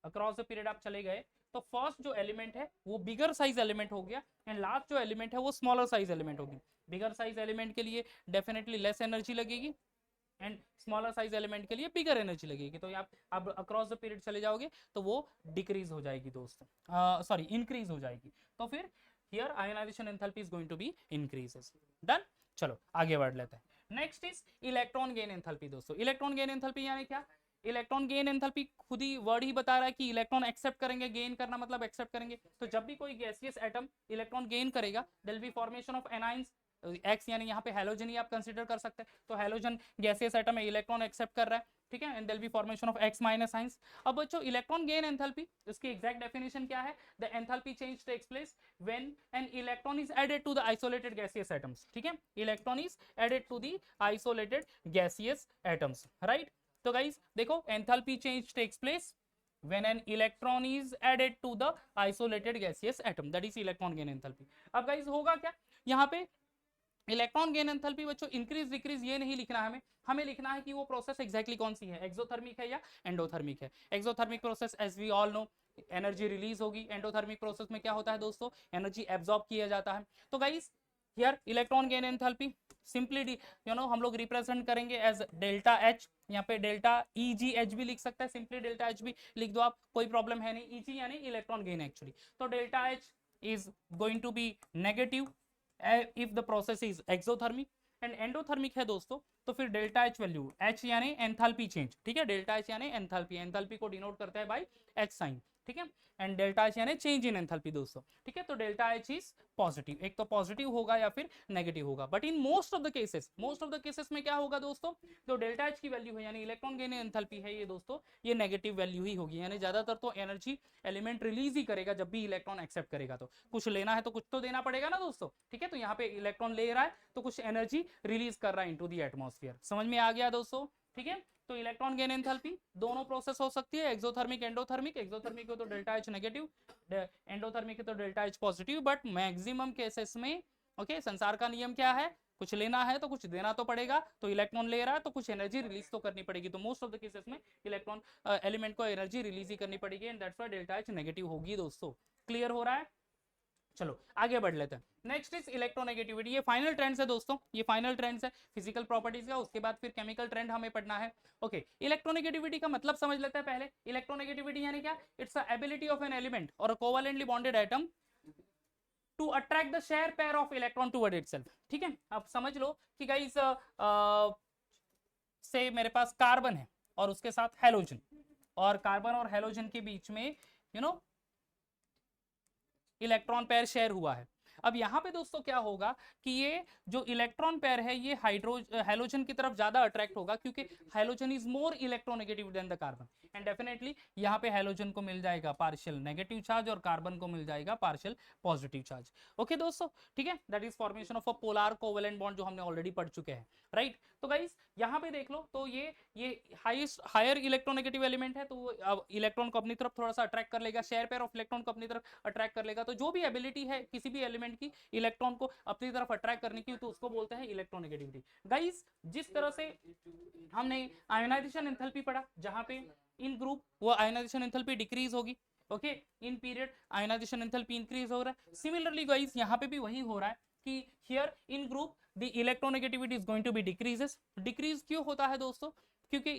S1: अक्रॉस द पीरियड आप चले गए तो फर्स्ट जो एलिमेंट है वो बिगर साइज एलिमेंट हो गया एंड लास्ट जो एलिमेंट है वो स्मॉलर साइज एलिमेंट होगी। बिगर साइज एलिमेंट के लिए डेफिनेटली लेस एनर्जी लगेगी एंड स्मॉलर साइज एलिमेंट के लिए बिगर एनर्जी लगेगी। तो आप अब अक्रॉस द पीरियड चले जाओगे तो वो डिक्रीज हो जाएगी दोस्तों, सॉरी इंक्रीज हो जाएगी। तो फिर here ionization enthalpy is going to be increases. Done, चलो आगे बढ़ लेते हैं। Next is electron gain enthalpy दोस्तों। इलेक्ट्रॉन गेन एंथैल्पी यानी क्या? इलेक्ट्रॉन गेन एंथैल्पी खुद ही वर्ड ही बता रहा है कि इलेक्ट्रॉन एक्सेप्ट करेंगे, गेन करना मतलब एक्सेप्ट करेंगे। तो जब भी कोई गैसियस एटम इलेक्ट्रॉन गेन करेगा there will be formation of anions, X यानी यहाँ पे हेलोजन ही आप कंसीडर कर सकते हैं। तो हेलोजन गैसियस एटम है, इलेक्ट्रॉन एक्सेप्ट कर रहा है, ठीक है, and there will be formation of X minus ions. अब बच्चों इलेक्ट्रॉन गेन एंथैल्पी इसकी एग्जैक्ट डेफिनेशन क्या है? The enthalpy change takes place when an electron is added to the isolated gaseous atoms, ठीक है, electron is added to the isolated gaseous atoms, right. तो guys देखो enthalpy change takes place when an electron is added to the isolated gaseous atom, that is electron gain enthalpy। अब guys होगा क्या यहाँ पे? Electron gain enthalpy बच्चों increase decrease ये नहीं लिखना है हमें लिखना है कि वो प्रोसेस एग्जैक्टली कौन सी है, एक्सोथर्मिक है या एंडोथर्मिक है। Exothermic process as we all know energy release होगी, एंडोथर्मिक प्रोसेस में क्या होता है दोस्तों? एनर्जी एब्जॉर्ब किया जाता है। तो guys here electron gain enthalpy simply हम लोग रिप्रेजेंट करेंगे एज डेल्टा एच। यहाँ पे डेल्टा ई जी एच भी लिख सकता है, सिंपली डेल्टा एच भी लिख दो आप, कोई प्रॉब्लम है नहीं। ई जी यानी इलेक्ट्रॉन गेन एक्चुअली। तो delta H is going to be negative if the process is exothermic and endothermic है दोस्तों तो फिर डेल्टा एच वैल्यू, एच यानी एंथैल्पी चेंज, ठीक है, डेल्टा एच यानी एंथैल्पी, एंथैल्पी को डिनोट करता है बाय एच साइन, ठीक है, एंड डेल्टा एच यानी चेंज इन एंथैल्पी दोस्तों, ठीक है। तो डेल्टा एच इज पॉजिटिव, एक तो पॉजिटिव होगा या फिर नेगेटिव होगा, but in most of the cases में क्या होगा दोस्तों? जो डेल्टा एच की वैल्यू है यानी इलेक्ट्रॉन गेन एंथैल्पी है ये दोस्तों ये नेगेटिव वैल्यू ही होगी, यानी ज्यादातर तो एनर्जी एलिमेंट रिलीज ही करेगा जब भी इलेक्ट्रॉन एक्सेप्ट करेगा। तो कुछ लेना है तो कुछ तो देना पड़ेगा ना दोस्तों, ठीक है। तो यहाँ पे इलेक्ट्रॉन ले रहा है तो कुछ एनर्जी रिलीज कर रहा है इनटू द एटमॉस्फेयर। समझ में आ गया दोस्तों, ठीक है। तो इलेक्ट्रॉन गेन एंथैल्पी दोनों प्रोसेस हो सकती है, एक्सोथर्मिक एंडोथर्मिक। एक्सोथर्मिक हो तो डेल्टा एच नेगेटिव, एंडोथर्मिक है तो delta H positive, but maximum cases में ओके संसार का नियम क्या है? कुछ लेना है तो कुछ देना तो पड़ेगा, तो इलेक्ट्रॉन ले रहा है तो कुछ एनर्जी रिलीज तो करनी पड़ेगी। तो मोस्ट ऑफ द केसेस में इलेक्ट्रॉन एलिमेंट को एनर्जी रिलीज ही करनी पड़ेगी and that's why delta H negative होगी दोस्तों। क्लियर हो रहा है? चलो आगे बढ़ लेते हैं। Next is electronegativity. ये फाइनल ट्रेंड्स है दोस्तों, ये फाइनल ट्रेंड्स है फिजिकल प्रॉपर्टीज का, उसके बाद फिर केमिकल ट्रेंड हमें पढ़ना है। ओके इलेक्ट्रोनेगेटिविटी का मतलब समझ लेते हैं पहले। इलेक्ट्रोनेगेटिविटी यानी क्या? It's a ability of an element और a covalently bonded atom to attract the share pair of electron toward itself, ठीक है। अब समझ लो कि गाइस से मेरे पास कार्बन है और उसके साथ हेलोजन, और कार्बन और हेलोजन के बीच में इलेक्ट्रॉन पेयर शेयर हुआ है। अब यहाँ पे दोस्तों क्या होगा कि ये जो इलेक्ट्रॉन पेयर है ये हेलोजन की तरफ ज्यादा अट्रैक्ट होगा क्योंकि halogen is more electronegative than the carbon and definitely यहाँ पे हेलोजन को मिल जाएगा पार्शियल नेगेटिव चार्ज और कार्बन को मिल जाएगा पार्शियल पॉजिटिव चार्ज। ओके दोस्तों, ठीक है, that is formation of a polar covalent bond जो हमने ऑलरेडी पढ़ चुके हैं, राइट। तो गाइस यहाँ पे देख लो तो ये हायर इलेक्ट्रोनेगेटिव एलिमेंट है तो इलेक्ट्रॉन को अपनी तरफ थोड़ा सा अट्रैक्ट कर लेगा, शेयर पेयर ऑफ इलेक्ट्रॉन को अपनी तरफ अट्रैक्ट कर लेगा। तो जो भी एबिलिटी है किसी भी एलिमेंट की इलेक्ट्रॉन को अपनी तरफ अट्रैक्ट करने की तो उसको बोलते हैं इलेक्ट्रोनेगेटिविटी। गाइस जिस तरह से हमने आयोनाइजेशन एंथैल्पी पढ़ा जहां पे इन ग्रुप वो आयोनाइजेशन एंथैल्पी डिक्रीज होगी, okay, in period ionisation enthalpy increase हो रहा है। सिमिलरली गाइस यहाँ पे भी वही हो रहा है कि here in group the electronegativity is going to be decreases. Decrease क्यों होता है दोस्तों? क्योंकि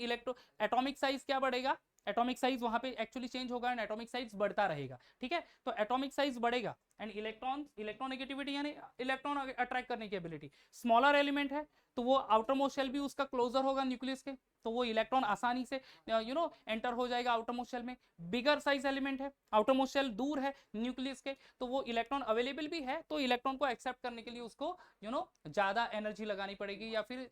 S1: एटॉमिक साइज क्या बढ़ेगा? एटॉमिक साइज वहां पे एक्चुअली चेंज होगा एंड एटॉमिक साइज बढ़ता रहेगा, ठीक है। तो एटॉमिक साइज बढ़ेगा एंड इलेक्ट्रोनेगेटिविटी यानी इलेक्ट्रॉन अट्रैक्ट करने की एबिलिटी। स्मॉलर एलिमेंट है तो वो आउटर मोस्ट शेल भी उसका क्लोजर होगा न्यूक्लियस के, तो वो इलेक्ट्रॉन आसानी से एंटर हो जाएगा आउटर मोस्ट शेल में। बिगर साइज एलिमेंट है, आउटर मोस्ट शेल दूर है न्यूक्लियस के, तो वो इलेक्ट्रॉन अवेलेबल भी है तो इलेक्ट्रॉन को एक्सेप्ट करने के लिए उसको ज्यादा एनर्जी लगानी पड़ेगी या फिर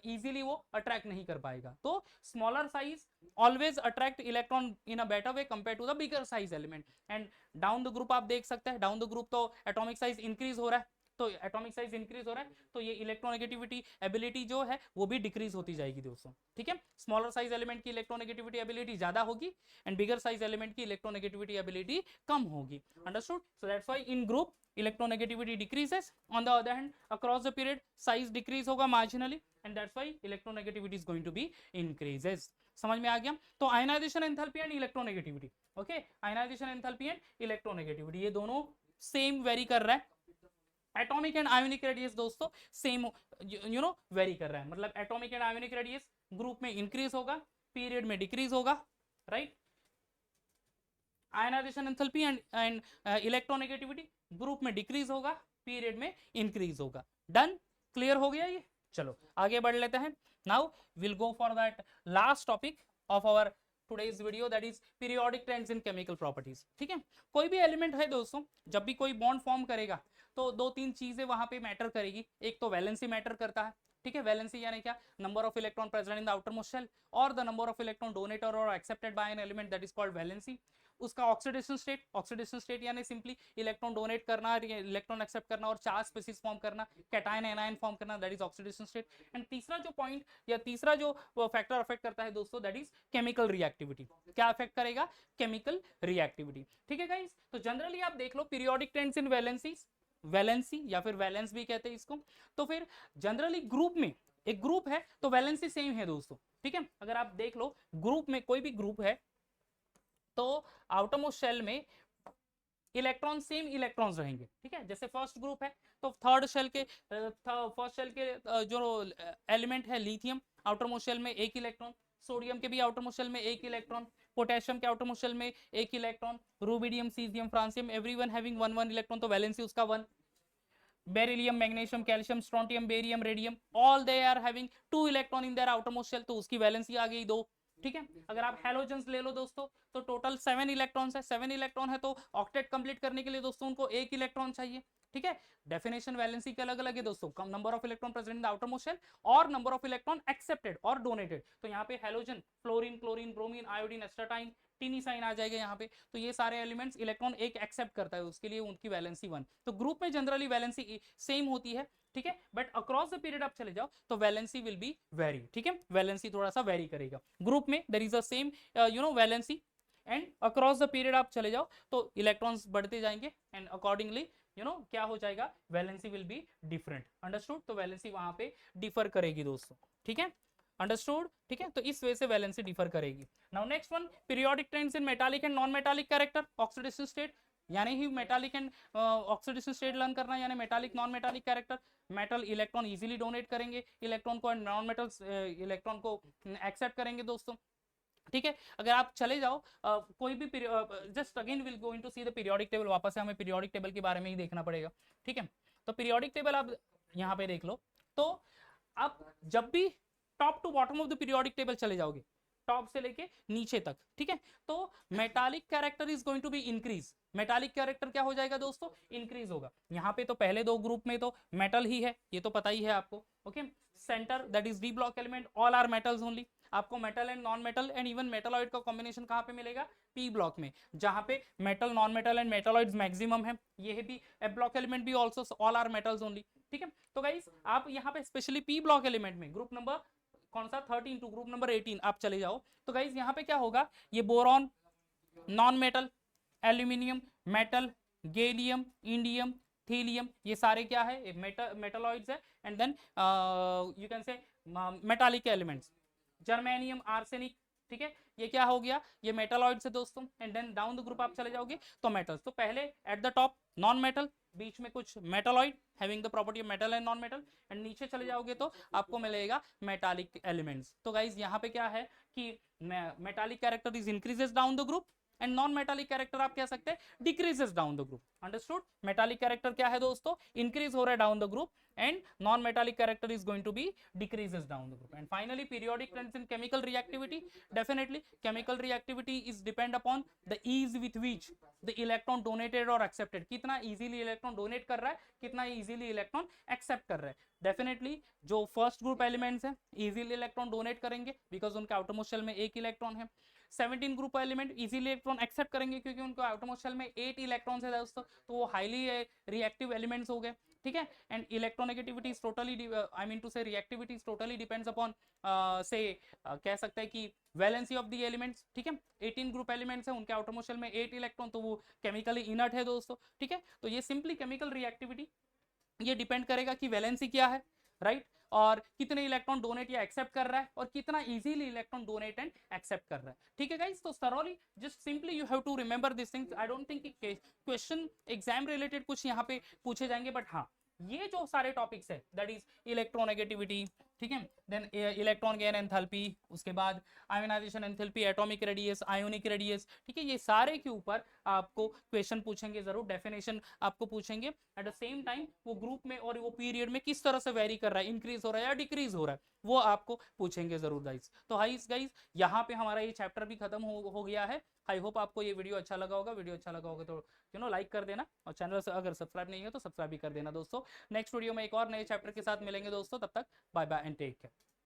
S1: इजीली वो अट्रैक्ट नहीं कर पाएगा। तो smaller size always attract electron in a better way compare to the bigger size element. And down the group आप देख सकते हैं, डाउन द ग्रुप तो एटॉमिक साइज इंक्रीज हो रहा है, तो एटॉमिक साइज इंक्रीज हो रहा है तो ये इलेक्ट्रोनेगेटिविटी एबिलिटी जो है वो भी डिक्रीज होती जाएगी दोस्तों, ठीक है। स्मॉलर साइज एलिमेंट की इलेक्ट्रोनेगेटिविटी एबिलिटी ज्यादा होगी एंड बिगर साइज एलिमेंट की इलेक्ट्रोनेगेटिविटी एबिलिटी कम होगी। Understood? So that's why in group electronegativity decreases, on the other hand across the period size decrease होगा marginally and that's why electronegativity is going to be increases। समझ में आ गया। तो ionization enthalpy and electronegativity, okay, ionization enthalpy and electronegativity ये दोनों same vary कर रहा है। एटॉमिक एंड आयोनिक रेडियस दोस्तों सेम वेरी कर रहा है, मतलब atomic and ionic radius group में इंक्रीज होगा, पीरियड में डिक्रीज होगा, right. Ionization enthalpy and electronegativity group में डिक्रीज होगा, पीरियड में इंक्रीज होगा। डन, क्लियर हो गया ये। चलो आगे बढ़ लेते हैं। Now will go for that last topic of our today's video, that is periodic trends in chemical properties. ठीक है, कोई भी एलिमेंट है दोस्तों, जब भी कोई बॉन्ड फॉर्म करेगा तो दो तीन चीजें वहां पे मैटर करेगी। एक तो वैलेंसी मैटर करता है, ठीक है, वैलेंसी यानी क्या, number of electron present in the outer most shell और the number of electron donated और accepted by an element, that is called valency. उसका ऑक्सीडेशन स्टेट यानी सिंपली इलेक्ट्रॉन डोनेट करना, इलेक्ट्रॉन एक्सेप्ट करना और चार्ज स्पीसीज फॉर्म करना, cation anion form करना, that is oxidation state. And तीसरा जो पॉइंट या तीसरा जो फैक्टर अफेक्ट करता है दोस्तों, दैट इज केमिकल रिएक्टिविटी। क्या अफेक्ट करेगा, केमिकल रिएक्टिविटी। ठीक है गाइस, तो जनरली आप देख लो पीरियोडिक ट्रेंड्स इन वैलेंसी या फिर वैलेंस भी कहते हैं इसको। तो फिर जनरली ग्रुप में एक ग्रुप है तो वैलेंसी सेम है दोस्तों। ठीक है, अगर आप देख लो ग्रुप में कोई भी ग्रुप है तो आउटरमोस्ट शेल में इलेक्ट्रॉन सेम इलेक्ट्रॉन्स रहेंगे। ठीक है, जैसे फर्स्ट ग्रुप है तो फर्स्ट शेल के जो एलिमेंट है लिथियम, आउटरमोस्ट शेल में एक इलेक्ट्रॉन, सोडियम के भी आउटरमोस्ट शेल में एक इलेक्ट्रॉन, पोटेशियम के आउटरमोस्ट शेल में एक electron, rubidium, caesium, francium everyone having one one electron, तो वैलेंसी उसका 1। Beryllium, magnesium, calcium, strontium, barium, radium, all they are having 2 electron in their outermost shell, तो उसकी valency आ गई 2। ठीक है, अगर आप हैलोजेंस ले लो दोस्तों तो टोटल 7 इलेक्ट्रॉन्स है, 7 इलेक्ट्रॉन है तो ऑक्टेट कंप्लीट करने के लिए दोस्तों उनको एक इलेक्ट्रॉन चाहिए। ठीक है, डेफिनेशन वैलेंसी के अलग अलग है दोस्तों, कम number of electron present in the outer most shell और नंबर ऑफ इलेक्ट्रॉन एक्सेप्टेड और डोनेटेड। तो यहाँ पे halogen, fluorine, chlorine, bromine, iodine, astatine, tiny sign आ जाएगा यहाँ पे। तो ये सारे एलिमेंट्स इलेक्ट्रॉन एक एक्सेप्ट करता है, उसके लिए उनकी वैलेंसी 1। तो ग्रुप में जनरली वैलेंसी सेम होती है। ठीक है, बट अक्रॉस द पीरियड आप चले जाओ तो वैलेंसी विल बी वेरी। ठीक है, वैलेंसी थोड़ा सा वेरी करेगा। ग्रुप में there is a same valency and across the period आप चले जाओ तो इलेक्ट्रॉन्स बढ़ते जाएंगे एंड अकॉर्डिंगली क्या हो जाएगा, valency will be different. Understood, तो वैलेंसी वहां पे डिफर करेगी दोस्तों। ठीक है, अंडरस्टूड। ठीक है, तो इस वजह से वैलेंसी डिफर करेगी। Now next one, periodic trends in metallic and non metallic character, oxidation state यानी ही metallic and oxidation state learn करना, यानी metallic non metallic character. Metal electron easily donate करेंगे इलेक्ट्रॉन को, नॉन मेटल्स इलेक्ट्रॉन को accept करेंगे दोस्तों। ठीक है, अगर आप चले जाओ कोई भी just again will going to see the periodic table, वापस से हमें पीरियोडिक टेबल के बारे में ही देखना पड़ेगा। ठीक है, तो पीरियोडिक टेबल आप यहाँ पे देख लो, तो आप जब भी top to bottom of the periodic table चले जाओगे, टॉप से लेके नीचे तक, ठीक है, तो metallic character is going to be increase. Metallic character क्या हो जाएगा दोस्तों, इंक्रीज होगा। यहाँ पे तो पहले दो ग्रुप में तो मेटल ही है, ये तो पता ही है आपको। Okay, centre that is D block element, all are metals only. आपको metal and non metal and even metalloid का कॉम्बिनेशन कहाँ पे मिलेगा, पी ब्लॉक में, जहाँ पे metal, non metal and metalloids maximum है। ये भी एफ ब्लॉक एलिमेंट भी also all are metals only. ठीक है, तो गाइस आप यहाँ पे स्पेशली पी ब्लॉक एलिमेंट में ग्रुप नंबर कौन सा 13 टू ग्रुप नंबर 18 आप चले जाओ, तो गाइस यहाँ पे क्या होगा, ये boron, non metal, aluminium, metal, gallium, indium, thallium, ये सारे क्या है, मेटालॉइड्स है। And then you can say metallic elements, germanium, arsenic. ठीक है, ये क्या हो गया, ये मेटालॉइड्स है दोस्तों। And then down the group आप चले जाओगे तो मेटल्स, तो पहले at the top non metal, बीच में कुछ metalloid having the property of metal and non metal, and नीचे चले जाओगे तो आपको मिलेगा मेटालिक एलिमेंट्स। तो गाइज यहाँ पे क्या है कि metallic character is increases down the group and non metallic character आप कह सकते हैं decreases down the group. Understood, metallic character क्या है दोस्तों, इंक्रीज हो रहा है down the group and non-metallic character is going to be decreases down the group. And finally periodic trends in chemical reactivity, definitely chemical reactivity is depend upon the ease with which the electron donated or accepted, कितना easily electron donate कर रहा है, कितना easily electron accept कर रहा है। Definitely जो first group elements हैं इजीली इलेक्ट्रॉन डोनेट करेंगे बिकॉज उनके आउटरमोस्ट शेल में एक इलेक्ट्रॉन है। 17 group element easily electron accept करेंगे क्योंकि उनको आउटरमोस्ट शेल में 8 इलेक्ट्रॉन्स है दोस्तों, तो वो हाईली रिएक्टिव एलिमेंट्स हो गए। ठीक है, and electronegativity is totally, I mean to say reactivity is totally depends upon से कह सकते हैं कि वैलेंसी ऑफ द एलिमेंट्स। ठीक है, 18 ग्रुप एलिमेंट्स हैं, उनके आउटरमोस्ट शेल में 8 इलेक्ट्रॉन, तो वो केमिकली इनर्ट है दोस्तों। ठीक है, तो ये सिंपली केमिकल रिएक्टिविटी ये डिपेंड करेगा कि वैलेंसी क्या है, राइट। और कितने इलेक्ट्रॉन डोनेट या एक्सेप्ट कर रहा है और कितना easily electron donate and accept कर रहा है। ठीक है गाइस, तो thoroughly just simply you have to remember this things. I don't think कि क्वेश्चन एग्जाम रिलेटेड कुछ यहाँ पे पूछे जाएंगे, बट हाँ ये जो सारे टॉपिक्स है दैट इज इलेक्ट्रोनेगेटिविटी, ठीक है, देन इलेक्ट्रॉन गेन एंथैल्पी, उसके बाद ionisation enthalpy, atomic radius, ionic radius, ठीक है, ये सारे के ऊपर आपको क्वेश्चन पूछेंगे जरूर, डेफिनेशन आपको पूछेंगे। एट द सेम टाइम वो ग्रुप में और वो पीरियड में किस तरह से वेरी कर रहा है, इंक्रीज हो रहा है या डिक्रीज हो रहा है, वो आपको पूछेंगे जरूर गाइस। तो गाइस यहाँ पे हमारा ये चैप्टर भी खत्म हो गया है। आई होप आपको ये वीडियो अच्छा लगा होगा। वीडियो अच्छा लगा होगा तो लाइक कर देना, और चैनल से अगर सब्सक्राइब नहीं है तो सब्सक्राइब भी कर देना दोस्तों। नेक्स्ट वीडियो में एक और नए चैप्टर के साथ मिलेंगे दोस्तों, तब तक bye bye and take care.